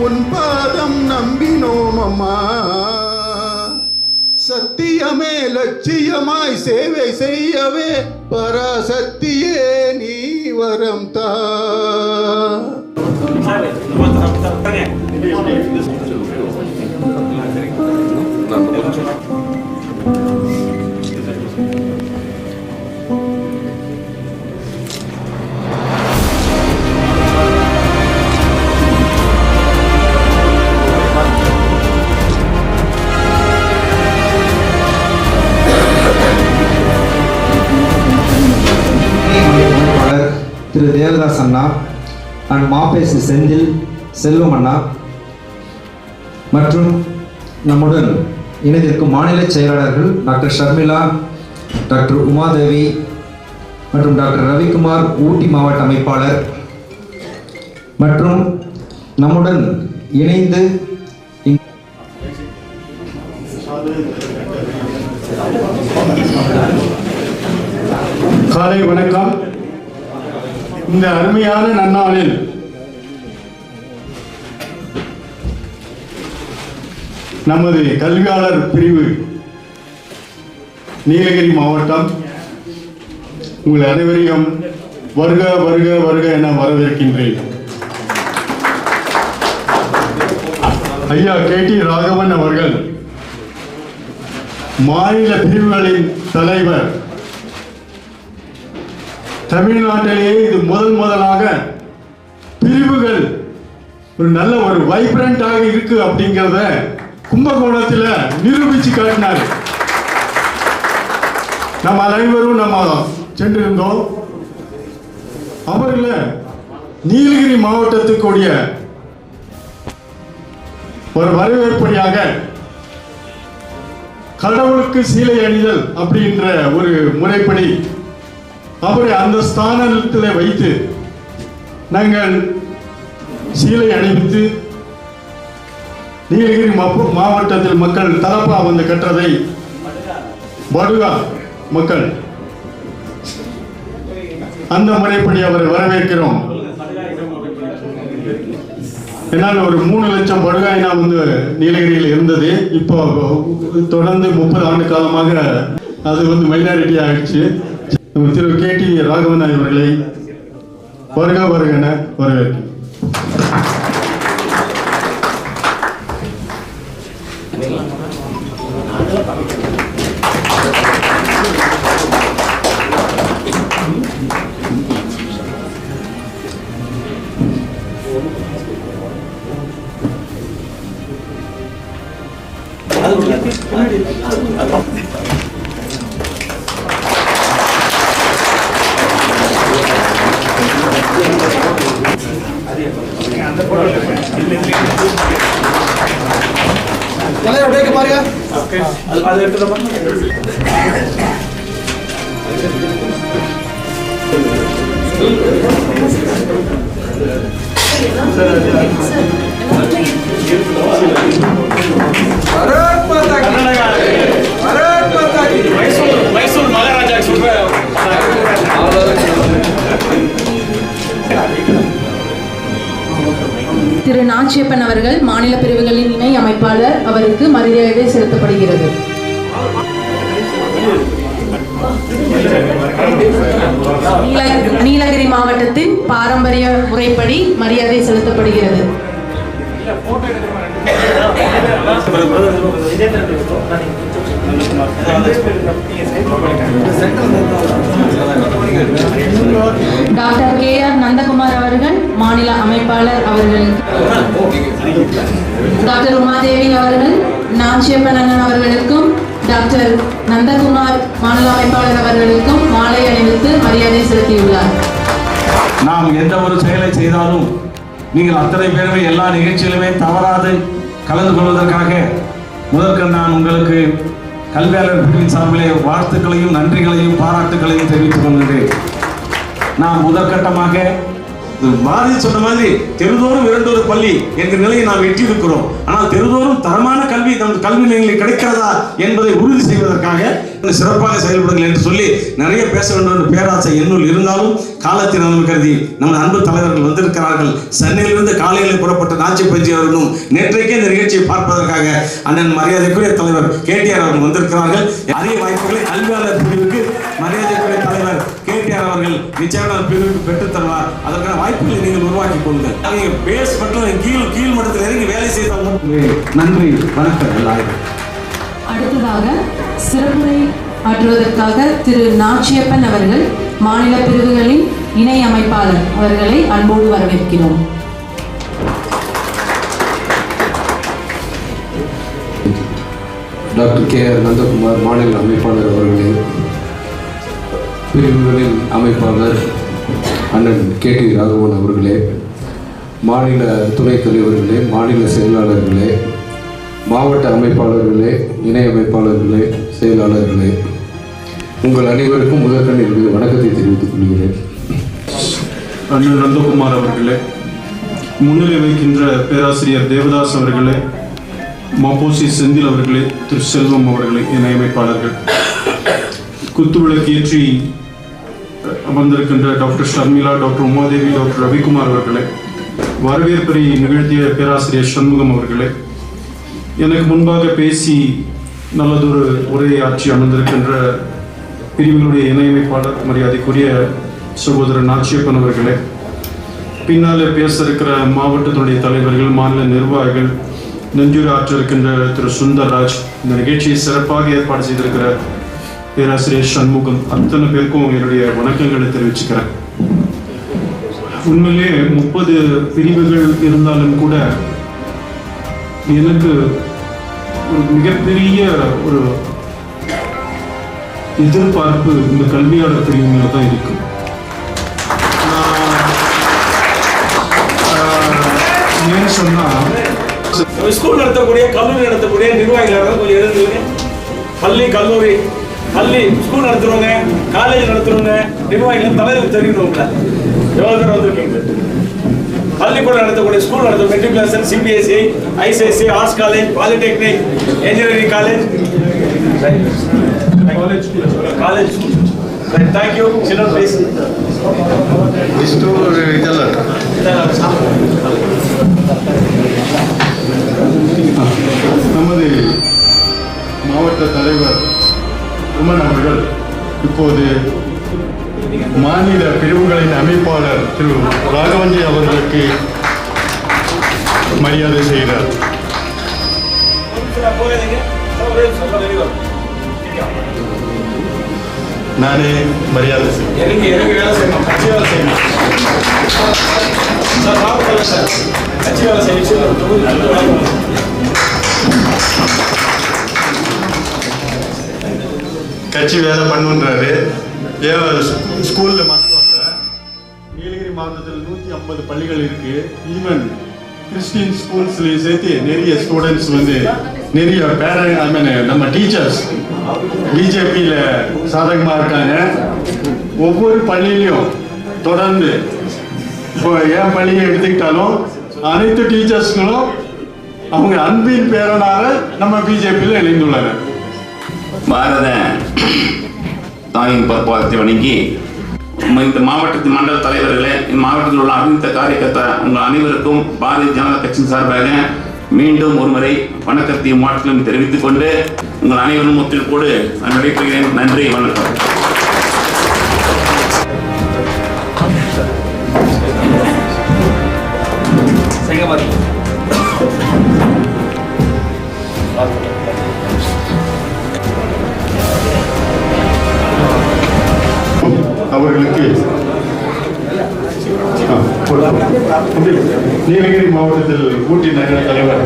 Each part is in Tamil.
உன் பாதம் நம்பினோம் அம்மா, சத்தியமே லட்சியமாய் சேவை செய்யவே பராசக்தியே நீ வரம் தா. திரு தேவதாஸ் அண்ணா அண்ட் மாப்பேசு செந்தில் செல்வம் அண்ணா மற்றும் நம்முடன் இணைந்திருக்கும் மாநில செயலாளர்கள் டாக்டர் ஷர்மிளா, டாக்டர் உமாதேவி மற்றும் டாக்டர் ரவிக்குமார் ஊட்டி மாவட்ட அமைப்பாளர் மற்றும் நம்முடன் இணைந்து காலை வணக்கம். இந்த அருமையான நன்னாளில் நமது கல்வியாளர் பிரிவு நீலகிரி மாவட்டம் உங்கள் அனைவரையும் வருக வருக வருக என வரவேற்கின்றேன். ஐயா KT ராகவன் அவர்கள் மாநில பிரிவுகளின் தலைவர். தமிழ்நாட்டிலேயே இது முதலாக பிரிவுகள் ஒரு நல்ல ஒரு வைப்ரண்டாக இருக்கு அப்படிங்கிறத கும்பகோணத்தில் நிரூபிச்சு காட்டினார். நம்ம அனைவரும் நம்ம சென்றிருந்தோம். அவர்கள நீலகிரி மாவட்டத்துக்குரிய ஒரு வரவேற்படியாக கடவுளுக்கு சீலை அணிதல் அப்படின்ற ஒரு முறைப்படி அவரை அந்த ஸ்தானத்தில் வைத்து நாங்கள் சீலை அணிவித்து நீலகிரி மாவட்டத்தில் மக்கள் தலப்பா வந்து கற்றதை படுகா மக்கள் அந்த முறைப்படி அவரை வரவேற்கிறோம். என்னால் ஒரு 3 லட்சம் படுகாயினா வந்து நீலகிரியில் இருந்தது. இப்போ தொடர்ந்து 30 ஆண்டு காலமாக அது வந்து மைனாரிட்டி ஆயிடுச்சு. திரு KT ராகவன் அவர்களை வருக வருக என வரவேற்கிறேன். திரு நாச்சியப்பன் அவர்கள் மாநில பிரிவுகளின் இணை அமைப்பாளர், அவருக்கு மரியாதை செலுத்தப்படுகிறது. நீலகிரி மாவட்டத்தின் பாரம்பரிய முறைப்படி மரியாதை செலுத்தப்படுகிறது. டாக்டர் KR நந்தகுமார் அவர்கள் மாநில அமைப்பாளர் அவர்களுக்கு, டாக்டர் உமாதேவி அவர்கள் நாச்சியப்பன் அண்ணன் அவர்களுக்கும் டாக்டர் நந்தகுமார் மாநில அமைப்பாளர் அவர்களுக்கும் மாலை அணிவித்து மரியாதை செலுத்தியுள்ளார். நாம் எந்த ஒரு செயலை செய்தாலும் நீங்கள் அத்தனை பேருமே எல்லா நிகழ்ச்சியிலுமே தவறாது கலந்து கொள்வதற்காக முதற்க நான் உங்களுக்கு கல்வியாளர் பிரிவின் சார்பிலே வாழ்த்துக்களையும் நன்றிகளையும் பாராட்டுகளையும் தெரிவித்துக் கொள்கிறேன். நாம் முதற்கட்டமாக பாரதி சொன்ன மாதிரி தெருதோறும் 2 பள்ளி என்ற நிலையை நாம் எட்டியிருக்கிறோம். ஆனால் தெருதோறும் தரமான கல்வி நமது கல்வி நிலையங்களில் கிடைக்கிறதா என்பதை உறுதி செய்வதற்காக சிறப்பாக செயல்படுங்கள் என்று சொல்லி நிறைய பேச வேண்டும் என்ற பேராசை என்னுள் இருந்தாலும் காலத்தின் நலன் கருதி நமது அன்பு தலைவர்கள் வந்திருக்கிறார்கள். சென்னையிலிருந்து காலையில் புறப்பட்ட நாச்சி பஞ்சி அவர்களும் நேற்றைக்கே இந்த நிகழ்ச்சியை பார்ப்பதற்காக அண்ணன் மரியாதைக்குரிய தலைவர் கேடிஆர் அவர்கள் வந்திருக்கிறார்கள். அரிய வாய்ப்புகளை கல்வியாளர் பிரிவுக்கு மரியாதைக்குரிய தலைவர் கேடிஆர் அவர்கள் நிச்சயமாக பிரிவுக்கு பெற்றுத் தருவார். அதற்கான வாய்ப்புகளை நீங்கள் உருவாக்கி கொள்ளுங்கள். நீங்கள் பேஸ் பட்டம் கீழ் மட்டத்தில் இறங்கி வேலை செய்தவங்க நன்றி, வணக்கம் எல்லாரும். அடுத்ததாக சிறப்புரை ஆற்றுவதற்காக திரு நாச்சியப்பன் அவர்கள், மாநில பிரிவுகளின் இணை அமைப்பாளர் அவர்களை அன்போடு வரவேற்கிறோம். Doctor KR. நந்தகுமார் மாநில அமைப்பாளர் அவர்களே, பிரிவுகளின் அமைப்பாளர் அண்ணன் கே.டி. ராகவன் அவர்களே, மாநில துணைத் தலைவர்களே, மாநில செயலாளர்களே, மாவட்ட அமைப்பாளர்களே, இணை அமைப்பாளர்களே, செயலாளர்களே, உங்கள் அனைவருக்கும் முதற்கண் என்னுடைய வணக்கத்தை தெரிவித்துக் கொள்கிறேன். அண்ணன் நந்தகுமார் அவர்களே, முன்னிலை வைக்கின்ற பேராசிரியர் தேவதாஸ் அவர்களே, மாப்போசி செந்தில் அவர்களே, திரு செல்வம் அவர்களே, இணை அமைப்பாளர்கள், குத்துவிளக்கு ஏற்றி அமர்ந்திருக்கின்ற doctor Sharmila, doctor Umadevi, doctor Ravikumar அவர்களே, வரவேற்பை நிகழ்த்திய பேராசிரியர் சண்முகம் அவர்களே, எனக்கு முன்பாக பேசி நல்லதொரு உரையை ஆற்றி அமர்ந்திருக்கின்ற பிரிவுகளுடைய இணையமைப்பாளர் மரியாதைக்குரிய சகோதரர் நாச்சியப்பன் அவர்களே, பின்னாலே பேச இருக்கிற மாவட்டத்தினுடைய தலைவர்கள், மாநில நிர்வாகிகள், நெஞ்சுரை ஆற்ற இருக்கின்ற திரு சுந்தர்ராஜ், இந்த நிகழ்ச்சியை சிறப்பாக ஏற்பாடு செய்திருக்கிற பேராசிரியர் சண்முகம், அத்தனை பேருக்கும் என்னுடைய வணக்கங்களை தெரிவிச்சுக்கிறேன். உண்மையிலே 30 பிரிவுகள் இருந்தாலும் கூட எனக்கு ஒரு மிகப்பெரிய ஒரு எதிர்பார்ப்பு இந்த கல்வியாளர் பிரிவுகளை தான் இருக்கு. ஏன்னு சொன்னா, ஸ்கூல் நடத்தக்கூடிய கல்லூரி நடத்தக்கூடிய நிர்வாகிகள் கொஞ்சம் எழுதுங்க. பள்ளி ஸ்கூல் நடத்துறவங்க, காலேஜ் நடத்துறவங்க, நிர்வாகிகள் தலைவர் தெரிவிக்கணும்ல. எவ்வளவு பேர் வந்திருக்கீங்க? பள்ளிக்கூடம் நடத்தக்கூடிய ஸ்கூல் நடத்தும் matriculation, CBSE, ICSE, arts college, polytechnic, engineering college, college. Thank you. Children, please. நமது மாவட்ட தலைவர் உமன் அவர்கள் இப்போது மாநில பிரிவுகளின் அமைப்பாளர் திரு ராகவன்ஜி அவர்களுக்கு மரியாதை செய்கிறார். நானே மரியாதை கட்சி வேலை பண்ணுன்றாரு. ஸ்கூல்ல மாற்றுவாங்க. நீலகிரி மாவட்டத்தில் 150 பள்ளிகள் இருக்கு. ஈவன் கிறிஸ்டின் ஸ்கூல்ஸ்லையும் சேர்த்து நிறைய ஸ்டூடெண்ட்ஸ் நிறைய பேரண்ட் நம்ம டீச்சர்ஸ் பிஜேபியில் சாதகமாக இருக்காங்க. ஒவ்வொரு பள்ளியிலையும் தொடர்ந்து இப்போ என் பள்ளியை எடுத்துக்கிட்டாலும் அனைத்து டீச்சர்ஸ்களும் அவங்க அன்பின் பேரனால நம்ம பிஜேபியில் இணைந்துள்ளனர். பாரத தாயின் பொறுப்பாளத்தை வணங்கி இந்த மாவட்டத்தின் மண்டல தலைவர்களே, மாவட்டத்தில் உள்ள அனைத்து காரியகர்த்தா உங்கள் அனைவருக்கும் பாரதிய ஜனதா கட்சியின் சார்பாக மீண்டும் ஒருமுறை வணக்கத்தையும் வாழ்த்துக்களையும் தெரிவித்துக் கொண்டு உங்கள் அனைவரும் ஒத்துழைப்போடு நான் விடைபெறுகிறேன். நன்றி, வணக்கம். அவர்களுக்கு நீலகிரி மாவட்டத்தில் ஊட்டி நகர தலைவர்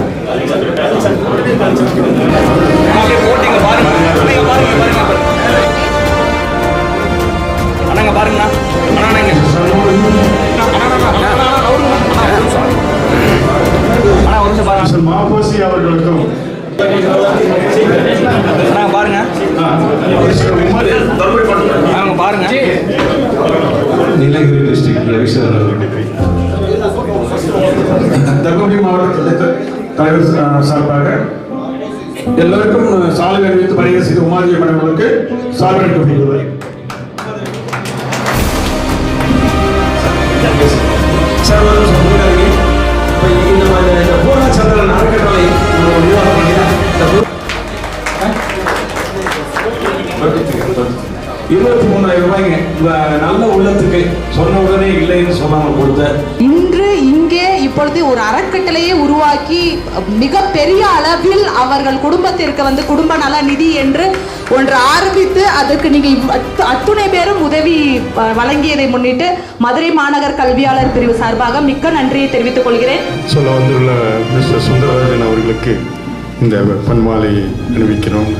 மாபோசி அவர்களுக்கும் பாருங்க தலைவர் சார்பாக எல்லோருக்கும் சாலை அணிவித்து மரியாதை செய்த உமாதேவி மேடம் அவர்களுக்கு சாலை அளிக்கப்படுகிறது. சார் ஒரு நிமிஷம் முன்னாடி இப்போ இந்த பூர்ணச்சந்திரன் அறக்கட்டளை உருவாக்கம் பண்ணியா 23,000 ரூபாய்ங்க நல்ல உள்ளத்துக்கு சொன்ன உடனே இல்லைன்னு சொல்லாம கொடுத்த இன்று இங்கே இப்பொழுது ஒரு அறக்கட்டளையை உருவாக்கி மிக பெரிய அளவில் அவர்கள் குடும்பத்திற்கு குடும்ப நல நிதி என்று ஒன்று ஆரம்பித்து அதற்கு நீங்கள் அத்துணை பேரும் உதவி வழங்கியதை முன்னிட்டு மதுரை மாநகர் கல்வியாளர் பிரிவு சார்பாக மிக்க நன்றியை தெரிவித்துக் கொள்கிறேன். சொல்ல வந்துள்ள மிஸ்டர் சுந்தரராஜன் அவர்களுக்கு இந்த பன்மாலை அணிவிக்கிறோம்.